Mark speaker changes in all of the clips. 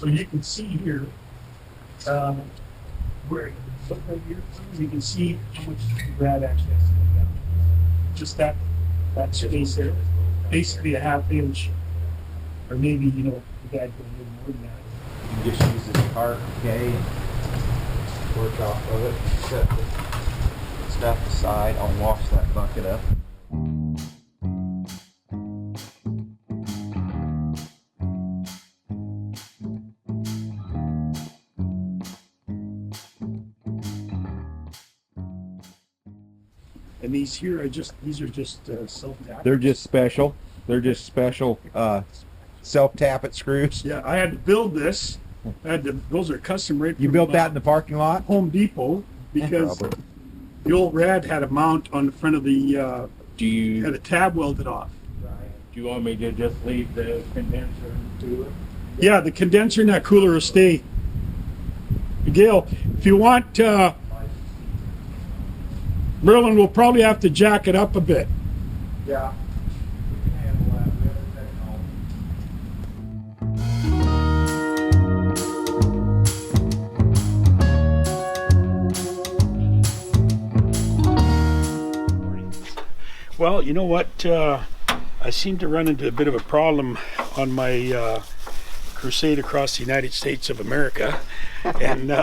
Speaker 1: So you can see here, where you look right here, you can see how much rad actually has to come down. Just that space there, basically a half inch, or maybe, you know, the guy going a little more than that.
Speaker 2: You can just use this cart, okay, and work off of it. Set the stuff aside. I'll wash that bucket up.
Speaker 1: And these here are just self-tapping.
Speaker 2: They're just special. Self-tappet screws.
Speaker 1: Yeah, I had to build this. Those are custom made.
Speaker 2: You built that in the parking lot?
Speaker 1: Home Depot, because the old Rad had a mount on the front of the, had a tab welded off.
Speaker 3: Right. Do you want me to just leave the condenser and cooler?
Speaker 1: Yeah, the condenser and that cooler will stay. Gail, if you want, Merlin will probably have to jack it up a bit.
Speaker 2: Yeah. We can handle that. We have technology.
Speaker 1: Well, you know what? I seem to run into a bit of a problem on my crusade across the United States of America. And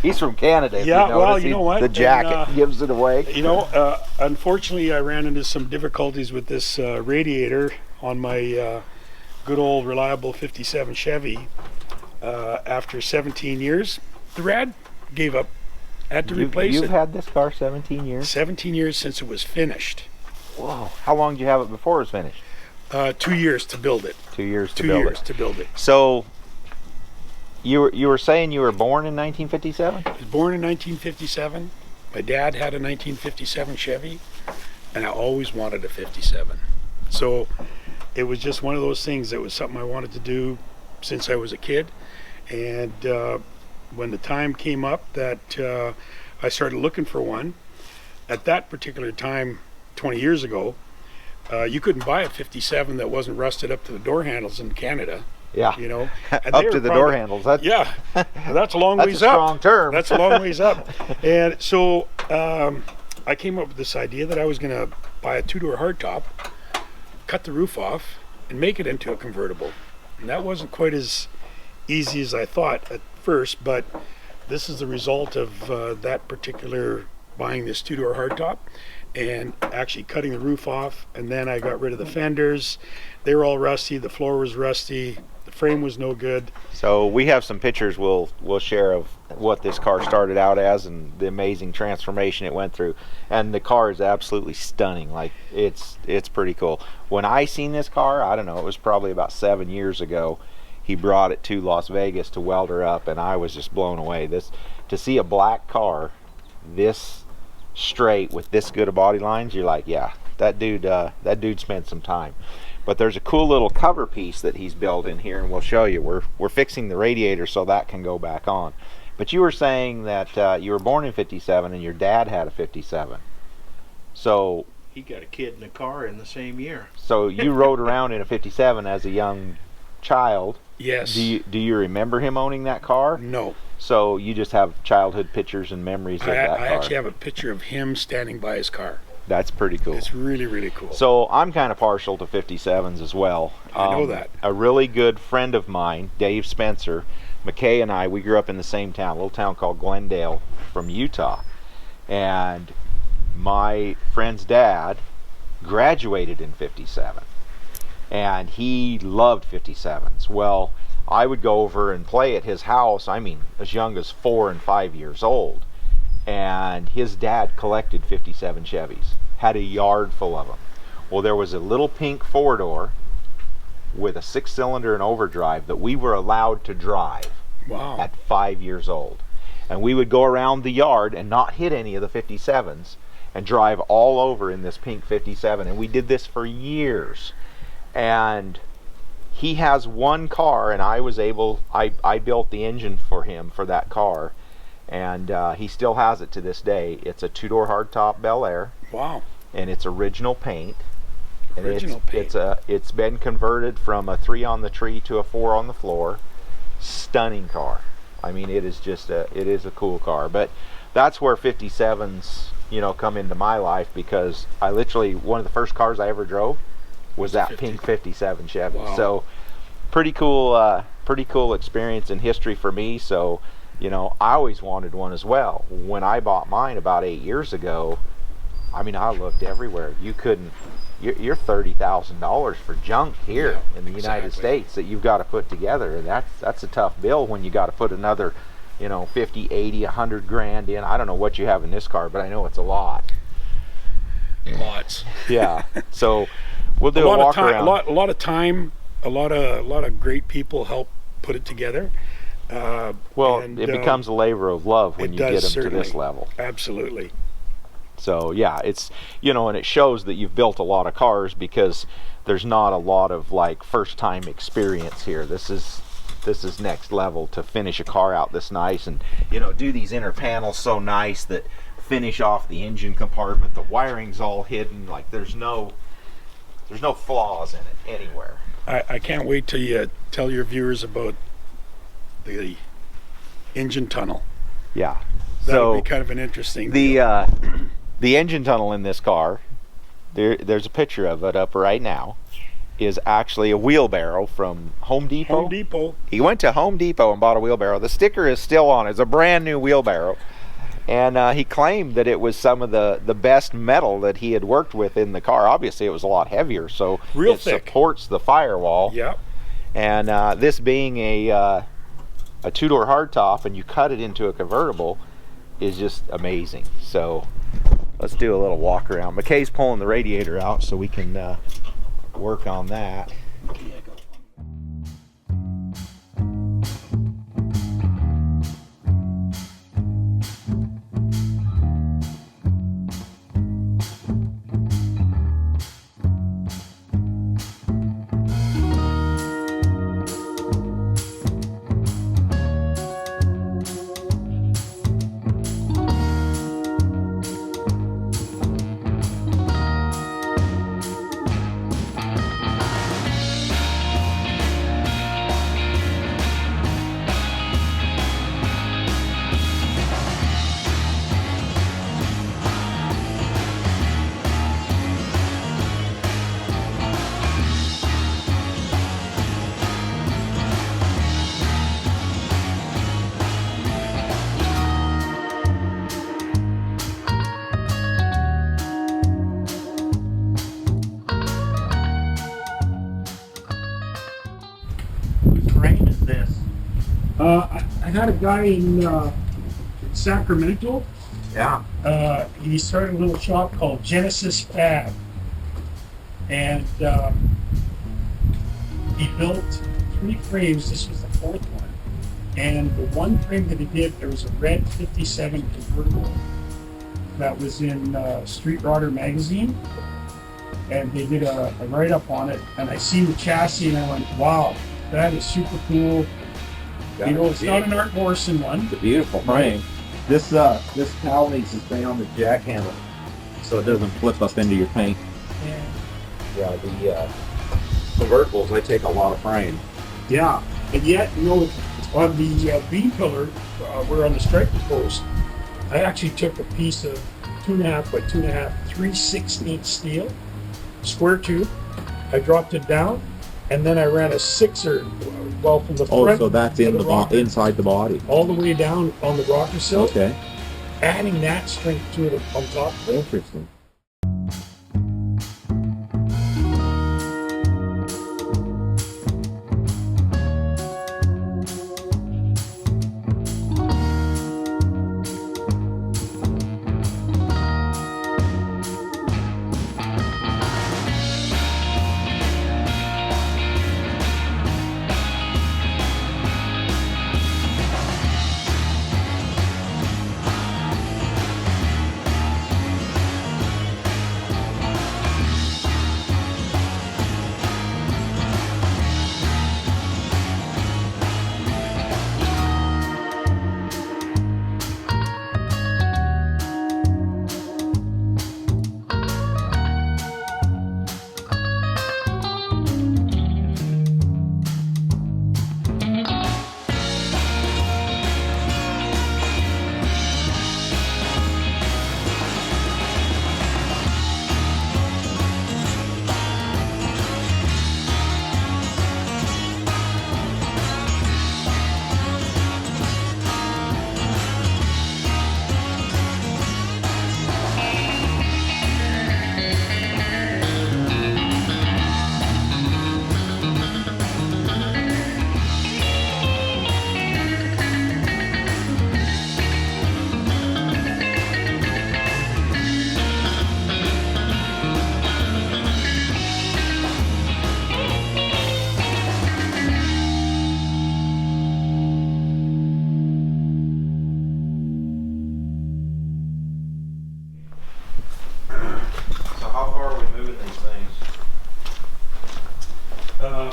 Speaker 4: he's from Canada.
Speaker 1: Yeah, well, you know what?
Speaker 4: The jacket gives it away.
Speaker 1: You know, unfortunately, I ran into some difficulties with this radiator on my good old reliable 57 Chevy. After 17 years, the Rad gave up. Had to replace it.
Speaker 4: You've had this car 17 years?
Speaker 1: 17 years since it was finished.
Speaker 4: Whoa. How long did you have it before it was finished?
Speaker 1: 2 years to build it.
Speaker 4: 2 years to
Speaker 1: 2
Speaker 4: build
Speaker 1: years
Speaker 4: it.
Speaker 1: to build it.
Speaker 4: So you were saying you were born in 1957?
Speaker 1: I was born in 1957. My dad had a 1957 Chevy, and I always wanted a 57. So it was just one of those things that was something I wanted to do since I was a kid. And when the time came up that I started looking for one, at that particular time, 20 years ago, you couldn't buy a 57 that wasn't rusted up to the door handles in Canada.
Speaker 4: Yeah.
Speaker 1: You know,
Speaker 4: up to the door handles.
Speaker 1: Yeah, that's a long ways
Speaker 4: a
Speaker 1: up.
Speaker 4: strong term.
Speaker 1: That's a long ways up. And so I came up with this idea that I was going to buy a two-door hardtop, cut the roof off, and make it into a convertible. And that wasn't quite as easy as I thought at first, but this is the result of that particular buying this two-door hardtop and actually cutting the roof off. And then I got rid of the fenders. They were all rusty. The floor was rusty. The frame was no good.
Speaker 4: So we have some pictures we'll share of what this car started out as and the amazing transformation it went through. And the car is absolutely stunning. Like it's pretty cool. When I seen this car, I don't know, it was probably about 7 years ago. He brought it to Las Vegas to weld her up, and I was just blown away. To see a black car this straight with this good of body lines, you're like, yeah, that dude spent some time. But there's a cool little cover piece that he's built in here, and we'll show you. We're fixing the radiator so that can go back on. But you were saying that you were born in 57 and your dad had a 57. So
Speaker 3: He got a kid in a car in the same year.
Speaker 4: so you rode around in a 57 as a young child.
Speaker 1: Yes.
Speaker 4: Do you remember him owning that car?
Speaker 1: No.
Speaker 4: So you just have childhood pictures and memories of that car.
Speaker 1: I actually have a picture of him standing by his car.
Speaker 4: That's pretty cool.
Speaker 1: It's really, really cool.
Speaker 4: So I'm kind of partial to 57s as well.
Speaker 1: I know that.
Speaker 4: A really good friend of mine, Dave Spencer, Makay and I, we grew up in the same town, a little town called Glendale from Utah. And my friend's dad graduated in 57. And he loved 57s. Well, I would go over and play at his house, I mean, as young as 4 and 5 years old. And his dad collected 57 Chevys, had a yard full of them. Well, there was a little pink 4-door with a 6-cylinder and overdrive that we were allowed to drive.
Speaker 1: Wow.
Speaker 4: At 5 years old. And we would go around the yard and not hit any of the 57s and drive all over in this pink 57. And we did this for years. And he has one car, and I built the engine for him for that car. And he still has it to this day. It's a 2-door hardtop Bel Air.
Speaker 1: Wow.
Speaker 4: And it's original paint.
Speaker 1: Original paint.
Speaker 4: It's been converted from a 3 on the tree to a 4 on the floor. stunning car. I mean, it is just it is a cool car. But that's where 57s, you know, come into my life, because I literally, one of the first cars I ever drove was that pink 57 Chevy.
Speaker 1: Wow.
Speaker 4: So pretty cool experience in history for me. So, you know, I always wanted one as well. When I bought mine about 8 years ago, I mean, I looked everywhere. You couldn't. You're $30,000 for junk here in the United States that you've got to put together, and that's a tough bill when you got to put another, you know, 50, 80, 100 grand in. I don't know what you have in this car, but I know it's a lot.
Speaker 1: Lots.
Speaker 4: Yeah. So we'll do a walk around.
Speaker 1: A lot of time. A lot of great people help put it together.
Speaker 4: Well, it becomes a labor of love when you get them to this level.
Speaker 1: Absolutely.
Speaker 4: So yeah, it's, you know, and it shows that you've built a lot of cars, because there's not a lot of like first time experience here. This is next level to finish a car out this nice, and, you know, do these inner panels so nice that finish off the engine compartment. The wiring's all hidden, like there's no flaws in it anywhere.
Speaker 1: I can't wait till you tell your viewers about the engine tunnel.
Speaker 4: Yeah.
Speaker 1: That'll be kind of an interesting
Speaker 4: The engine tunnel in this car, there's a picture of it up right now, is actually a wheelbarrow from Home Depot.
Speaker 1: Home Depot.
Speaker 4: He went to Home Depot and bought a wheelbarrow. The sticker is still on. It's a brand new wheelbarrow. And he claimed that it was some of the best metal that he had worked with in the car. Obviously, it was a lot heavier, so
Speaker 1: Real
Speaker 4: it
Speaker 1: thick.
Speaker 4: supports the firewall.
Speaker 1: Yep.
Speaker 4: And this being a two-door hardtop, and you cut it into a convertible, is just amazing. So let's do a little walk around. Makay's pulling the radiator out so we can work on that.
Speaker 1: I had a guy in Sacramento.
Speaker 2: Yeah.
Speaker 1: He started a little shop called Genesis Fab, and he built 3 frames. This was the 4th one, and the one frame that he did, there was a red 57 convertible that was in Street Rodder magazine, and they did a write-up on it, and I seen the chassis and I went, wow, that is super cool. You know, it's not an Art Morrison one.
Speaker 2: It's a beautiful frame. This towel needs to stay on the jack handle so it doesn't flip up into your paint.
Speaker 1: And
Speaker 2: Yeah, the convertibles, they take a lot of frame.
Speaker 1: yeah, and yet, you know, on the beam pillar, we're on the striker post, I actually took a piece of 2.5 by 2.5, 3/16 steel, square tube. I dropped it down, and then I ran a 6er, well, from the front.
Speaker 2: Oh, so that's in
Speaker 1: to
Speaker 2: the
Speaker 1: rocker,
Speaker 2: inside the body.
Speaker 1: all the way down on the rocker sill,
Speaker 2: Okay,
Speaker 1: adding that strength to it on top of it.
Speaker 2: interesting.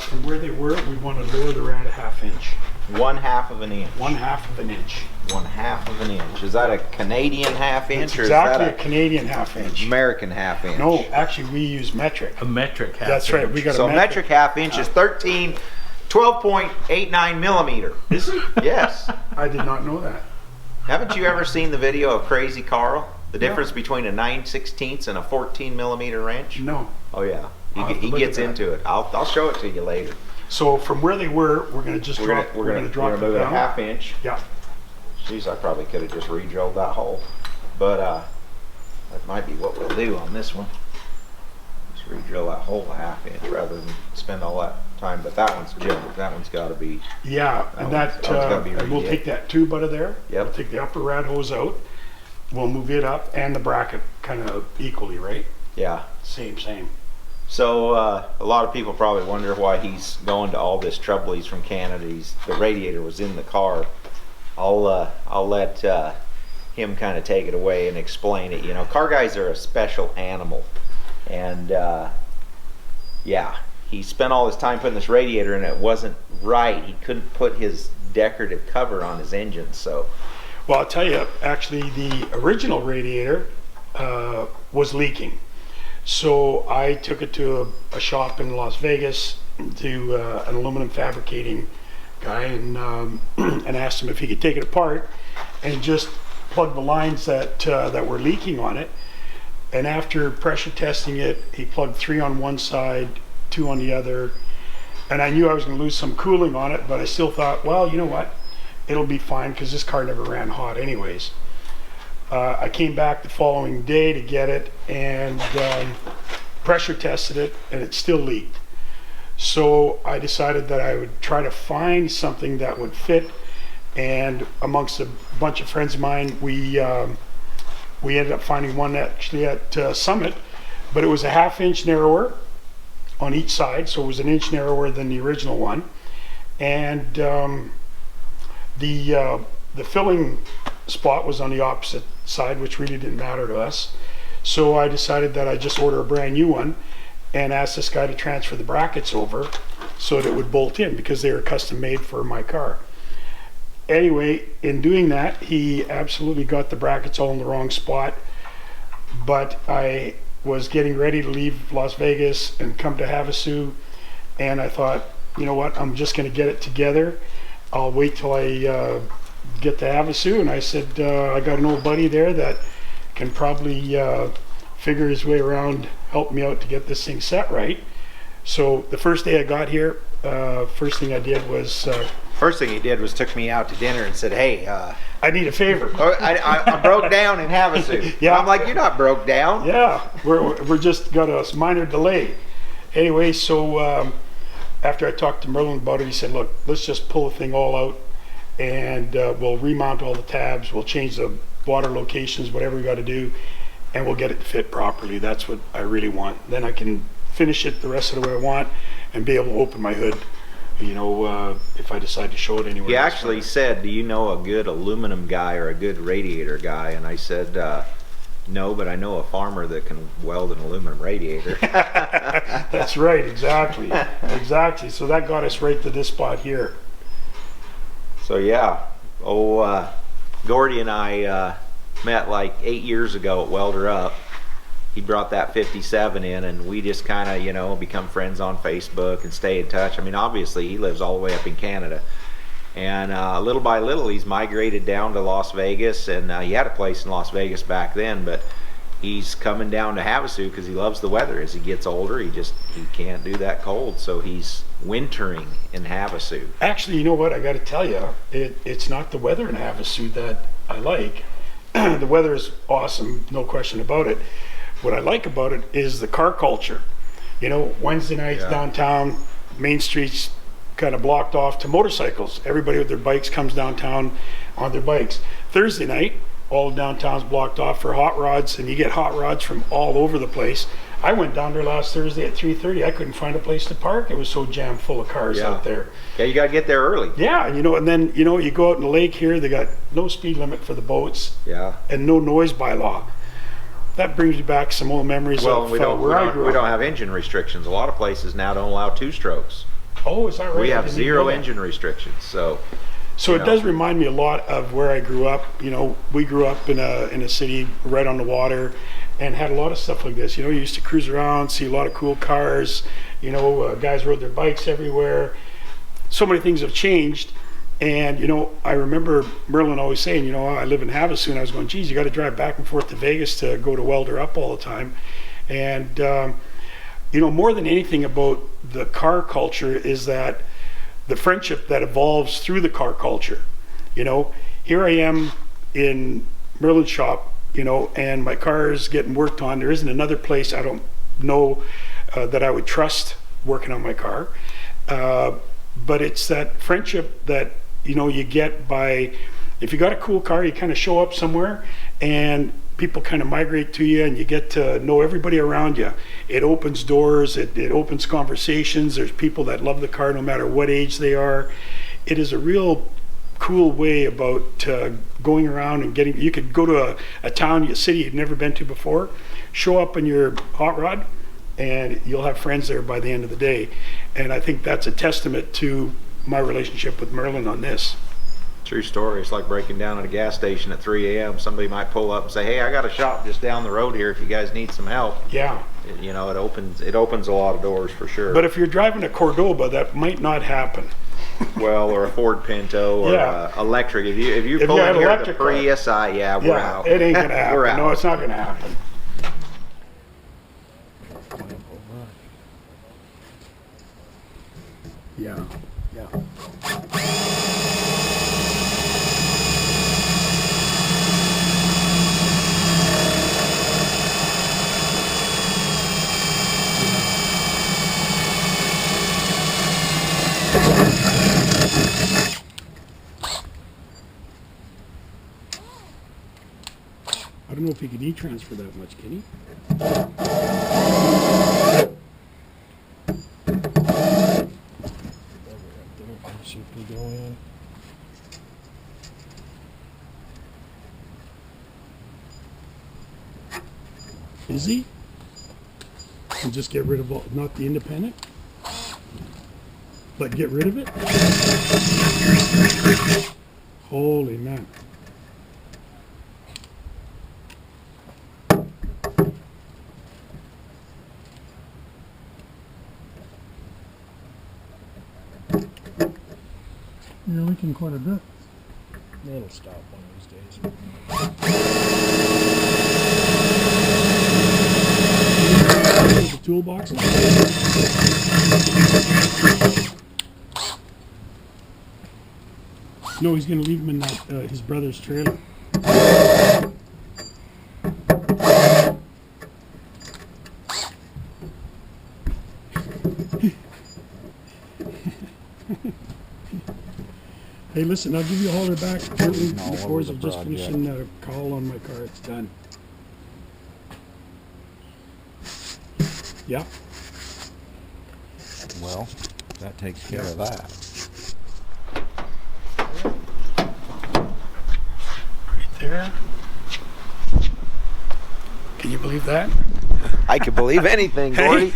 Speaker 1: from where they were, we want to lower the rat a half-inch.
Speaker 4: 1/2 of an inch.
Speaker 1: 1/2 of an inch.
Speaker 4: 1/2 of an inch. Is that a Canadian half-inch
Speaker 1: It's
Speaker 4: or
Speaker 1: exactly
Speaker 4: is
Speaker 1: a
Speaker 4: that
Speaker 1: Canadian half-inch.
Speaker 4: American half-inch?
Speaker 1: No, actually, we use metric.
Speaker 3: A metric half
Speaker 1: That's right.
Speaker 3: inch.
Speaker 1: We got
Speaker 4: So
Speaker 1: a
Speaker 4: metric half-inch is 12.89 millimeter.
Speaker 1: Is it?
Speaker 4: Yes.
Speaker 1: I did not know that.
Speaker 4: Haven't you ever seen the video of Crazy Carl? The
Speaker 1: No.
Speaker 4: difference between a 9/16 and a 14 millimeter wrench?
Speaker 1: No.
Speaker 4: Oh yeah.
Speaker 1: I'll have to
Speaker 4: He
Speaker 1: look
Speaker 4: gets
Speaker 1: at that.
Speaker 4: into it. I'll show it to you later.
Speaker 1: So from where they were, we're going to just drop. We're going to drop
Speaker 4: move
Speaker 1: it
Speaker 4: it a
Speaker 1: down.
Speaker 4: half-inch.
Speaker 1: Yeah.
Speaker 4: Jeez, I probably could have just re-drilled that hole, but that might be what we'll do on this one. Just re-drill that hole a half-inch rather than spend all that time. But that one's junk. That one's got to be.
Speaker 1: Yeah, and
Speaker 4: That one's gotta be
Speaker 1: and we'll
Speaker 4: redid.
Speaker 1: take that tube out of there.
Speaker 4: Yep.
Speaker 1: We'll take the upper rad hose out. We'll move it up and the bracket kind of equally, right?
Speaker 4: Yeah.
Speaker 1: Same.
Speaker 4: So a lot of people probably wonder why he's going to all this trouble. He's from Canada. The radiator was in the car. I'll let him kind of take it away and explain it. You know, car guys are a special animal, and yeah, he spent all his time putting this radiator in. It wasn't right. He couldn't put his decorative cover on his engine, so.
Speaker 1: Well, I'll tell you, actually, the original radiator was leaking. So I took it to a shop in Las Vegas to an aluminum fabricating guy and asked him if he could take it apart and just plug the lines that were leaking on it. And after pressure testing it, he plugged 3 on one side, 2 on the other. And I knew I was going to lose some cooling on it, but I still thought, well, you know what? It'll be fine because this car never ran hot anyways. I came back the following day to get it and pressure tested it, and it still leaked. So I decided that I would try to find something that would fit, and amongst a bunch of friends of mine, we ended up finding one actually at Summit, but it was a half-inch narrower on each side, so it was an inch narrower than the original one, and the filling spot was on the opposite side, which really didn't matter to us. So I decided that I'd just order a brand new one and asked this guy to transfer the brackets over so that it would bolt in because they were custom made for my car. Anyway, in doing that, he absolutely got the brackets all in the wrong spot, but I was getting ready to leave Las Vegas and come to Havasu, and I thought, you know what, I'm just going to get it together. I'll wait till I get to Havasu. And I said, I got an old buddy there that can probably figure his way around, help me out to get this thing set right. So the first day I got here, first thing I did was
Speaker 4: First thing he did was took me out to dinner and said, "Hey,
Speaker 1: I need a favor.
Speaker 4: I broke down in Havasu."
Speaker 1: Yeah.
Speaker 4: I'm like, "You're not broke down."
Speaker 1: Yeah, we're just got a minor delay. Anyway, so after I talked to Merlin about it, he said, "Look, let's just pull the thing all out, and we'll remount all the tabs. We'll change the water locations, whatever we got to do, and we'll get it to fit properly. That's what I really want. Then I can finish it the rest of the way I want, and be able to open my hood. You know, if I decide to show it anywhere."
Speaker 4: He
Speaker 1: else.
Speaker 4: actually said, "Do you know a good aluminum guy or a good radiator guy?" And I said, "No, but I know a farmer that can weld an aluminum radiator."
Speaker 1: That's right, exactly, exactly. So that got us right to this spot here.
Speaker 4: So yeah, Gordy and I met like 8 years ago at Welder Up. He brought that 57 in, and we just kind of, you know, become friends on Facebook and stay in touch. I mean, obviously, he lives all the way up in Canada. And little by little, he's migrated down to Las Vegas, and he had a place in Las Vegas back then, but he's coming down to Havasu because he loves the weather. As he gets older, he can't do that cold, so he's wintering in Havasu.
Speaker 1: Actually, you know what? I got to tell you, it's not the weather in Havasu that I like. The weather is awesome, no question about it. What I like about it is the car culture. You know, Wednesday nights downtown, Main Street's kind of blocked off to motorcycles. Everybody with their bikes comes downtown on their bikes. Thursday night, all of downtown's blocked off for hot rods, and you get hot rods from all over the place. I went down there last Thursday at 3:30. I couldn't find a place to park. It was so jammed full of cars out there.
Speaker 4: Yeah, you got to get there early.
Speaker 1: Yeah, you know, and then, you know, you go out in the lake here, they got no speed limit for the boats.
Speaker 4: Yeah.
Speaker 1: And no noise bylaw. That brings me back some old memories
Speaker 4: Well,
Speaker 1: of
Speaker 4: we don't
Speaker 1: where I grew up.
Speaker 4: have engine restrictions. A lot of places now don't allow two strokes.
Speaker 1: Oh, is that right?
Speaker 4: We
Speaker 1: I
Speaker 4: have
Speaker 1: didn't even
Speaker 4: zero
Speaker 1: know that.
Speaker 4: engine restrictions, so
Speaker 1: So
Speaker 4: you
Speaker 1: it
Speaker 4: know.
Speaker 1: does remind me a lot of where I grew up. You know, we grew up in a city right on the water, and had a lot of stuff like this. You know, you used to cruise around, see a lot of cool cars. You know, guys rode their bikes everywhere. So many things have changed. And, you know, I remember Merlin always saying, you know, I live in Havasu, and I was going, geez, you got to drive back and forth to Vegas to go to Welder Up all the time. And, you know, more than anything about the car culture is that the friendship that evolves through the car culture. You know, here I am in Merlin's shop, you know, and my car is getting worked on. There isn't another place I don't know that I would trust working on my car. But it's that friendship that, you know, you get by, if you got a cool car, you kind of show up somewhere and people kind of migrate to you, and you get to know everybody around you. It opens doors, it opens conversations. There's people that love the car no matter what age they are. It is a real cool way about going around and getting, you could go to a town, a city you've never been to before, show up in your hot rod, and you'll have friends there by the end of the day. And I think that's a testament to my relationship with Merlin on this.
Speaker 4: True story. It's like breaking down at a gas station at 3 a.m. Somebody might pull up and say, hey, I got a shop just down the road here if you guys need some help.
Speaker 1: Yeah.
Speaker 4: You know, it opens a lot of doors for sure.
Speaker 1: But if you're driving a Cordoba, that might not happen.
Speaker 4: Well, or a Ford Pinto, or
Speaker 1: Yeah.
Speaker 4: Electric. If you
Speaker 1: If
Speaker 4: pull
Speaker 1: you
Speaker 4: in
Speaker 1: had
Speaker 4: here the
Speaker 1: electric car.
Speaker 4: Prius, we're out.
Speaker 1: It ain't gonna happen.
Speaker 4: We're out.
Speaker 1: No, it's not gonna happen. Yeah. Yeah. I don't know if he can e-transfer that much, can he? See if we go in. Is he? And just get rid of all, not the independent? But get rid of it? Holy man. You're leaking quite a bit. It'll stop one of these days. The toolboxes? No, he's going to leave them in that his brother's trailer. Hey, listen, I'll give you a holder back. The boys will just finishing a call on my car. It's done. Yeah.
Speaker 2: Well, that takes care of that.
Speaker 1: Right there. Can you believe that?
Speaker 4: I could believe anything, Gordy.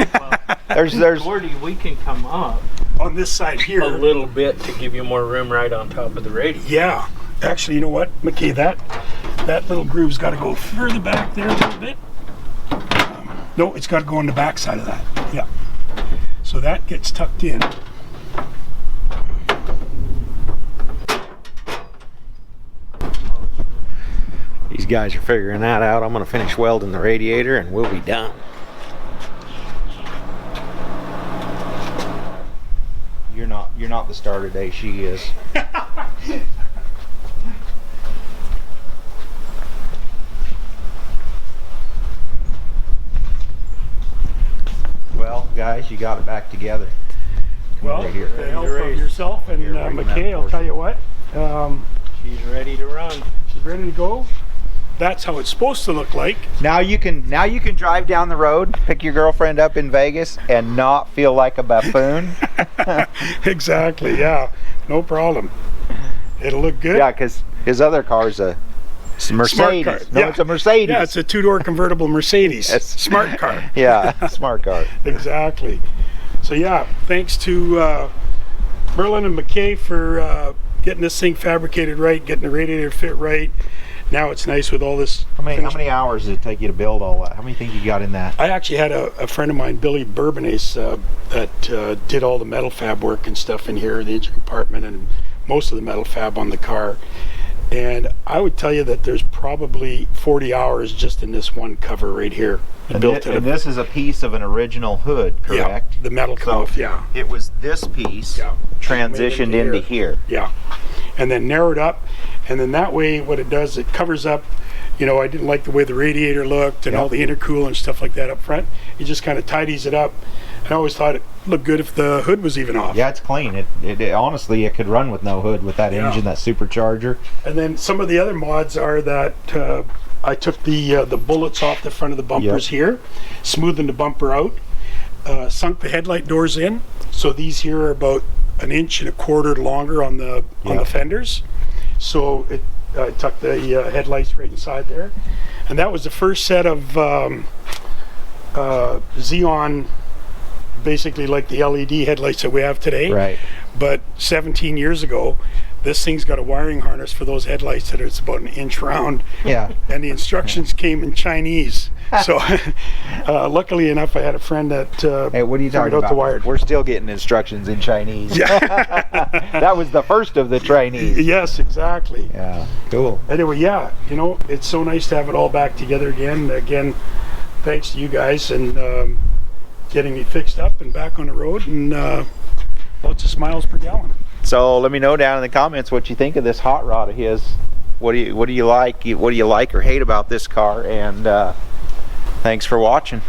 Speaker 4: There's
Speaker 3: Gordy, we can come up
Speaker 1: On this side here.
Speaker 3: a little bit to give you more room right on top of the radiator.
Speaker 1: Yeah. Actually, you know what, Makay, that little groove's got to go further back there a little bit. No, it's got to go on the back side of that. Yeah. So that gets tucked in.
Speaker 4: These guys are figuring that out. I'm gonna finish welding the radiator and we'll be done. You're not the star today, she is. Well, guys, you got it back together.
Speaker 1: Well,
Speaker 4: right here.
Speaker 1: with the help of yourself and
Speaker 4: Here, bring that
Speaker 1: Makay, I'll
Speaker 4: portion.
Speaker 1: tell you what.
Speaker 3: She's ready to run.
Speaker 1: She's ready to go. That's how it's supposed to look like.
Speaker 4: Now you can drive down the road, pick your girlfriend up in Vegas, and not feel like a buffoon.
Speaker 1: Exactly, yeah. No problem. It'll look good.
Speaker 4: Yeah, because his other car's a Mercedes.
Speaker 1: Smart car.
Speaker 4: No,
Speaker 1: Yeah.
Speaker 4: it's a Mercedes.
Speaker 1: Yeah, it's a two-door convertible Mercedes.
Speaker 4: It's-
Speaker 1: Smart car.
Speaker 4: Yeah, smart car.
Speaker 1: Exactly. So yeah, thanks to Merlin and Makay for getting this thing fabricated right, getting the radiator fit right. Now it's nice with all this.
Speaker 4: How many hours did it take you to build all that? How many things you got in that?
Speaker 1: I actually had a friend of mine, Billy Bourbonace, that did all the metal fab work and stuff in here, the engine compartment and most of the metal fab on the car. And I would tell you that there's probably 40 hours just in this one cover right here.
Speaker 4: And this is a piece of an original hood, correct?
Speaker 1: Yeah, the metal come off, yeah.
Speaker 4: It was this piece transitioned into here.
Speaker 1: Yeah, and then narrowed up, and then that way what it does, it covers up, you know, I didn't like the way the radiator looked and all the intercool and stuff like that up front. It just kind of tidies it up. I always thought it looked good if the hood was even off.
Speaker 4: Yeah, it's clean. It honestly, it could run with no hood with that engine, that supercharger.
Speaker 1: And then some of the other mods are that I took the bullets off the front of the bumpers here, smoothing the bumper out, sunk the headlight doors in. So these here are about 1.25 inches longer on the fenders. So I tucked the headlights right inside there. And that was the first set of Xeon, basically like the LED headlights that we have today.
Speaker 4: Right.
Speaker 1: But 17 years ago, this thing's got a wiring harness for those headlights that it's about 1 inch round.
Speaker 4: Yeah.
Speaker 1: And the instructions came in Chinese. So luckily enough, I had a friend that
Speaker 4: hey, what are you talking about?
Speaker 1: the wire.
Speaker 4: We're still getting instructions in Chinese.
Speaker 1: Yeah.
Speaker 4: That was the first of the Chinese.
Speaker 1: Yes, exactly.
Speaker 4: Yeah, cool.
Speaker 1: Anyway, yeah, you know, it's so nice to have it all back together again. Again, thanks to you guys and getting me fixed up and back on the road, and lots of smiles per gallon.
Speaker 4: So let me know down in the comments what you think of this hot rod of his. What do you like? What do you like or hate about this car? And thanks for watching.